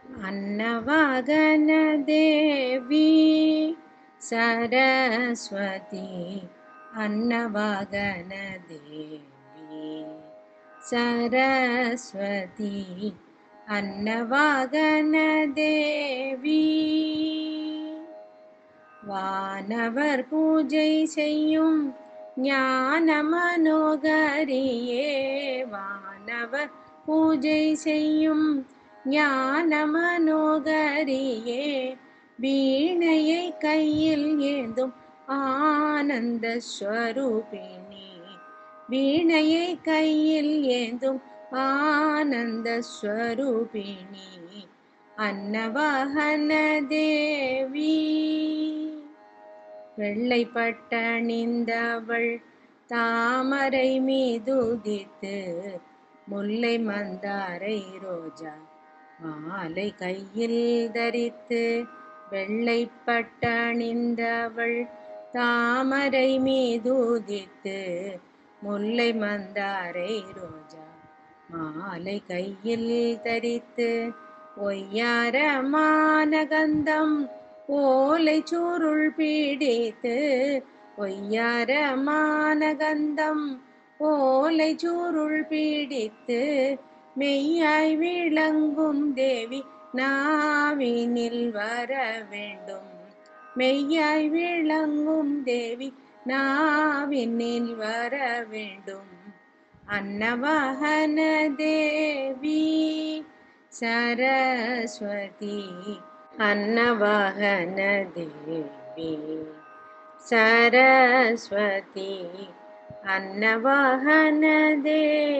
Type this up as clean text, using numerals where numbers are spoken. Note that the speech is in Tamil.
अन्नवागन देवी सरस्वती अन्नवागन देवी सरस्वती अन्नवागन देवी வானவர் பூஜை செய்யும் ஞான மனோகரியே வானவர் பூஜை செய்யும் ஞான மனோகரியே வீணையை கையில் ஏந்தும் ஆனந்த ஸ்வரூபிணி வீணையை கையில் ஏந்தும் ஆனந்த ஸ்வரூபிணி அன்னவாகன தேவி வெள்ளை பட்டணிந்தவள் தாமரை மீதுதித்து முல்லை மந்தாரை ரோஜா மாலை கையில் தரித்து வெள்ளை பட்டணிந்தவள் தாமரை மீதுதித்து முல்லை மந்தாரை ரோஜா மாலை கையில் தரித்து ஒய்யாரமான கந்தம் ஓலை சுருள் பீடித்து ஒய்யாரமான கந்தம் ஓலை சுருள் பீடித்து மெய்யாய் விளங்கும் தேவி நாவினில் வர வேண்டும் மெய்யாய் விளங்கும் தேவி நாவினில் வர வேண்டும் अन्नवाहन देवी सरस्वती अन्नवाहन देवी सरस्वती अन्नवाहन देवी।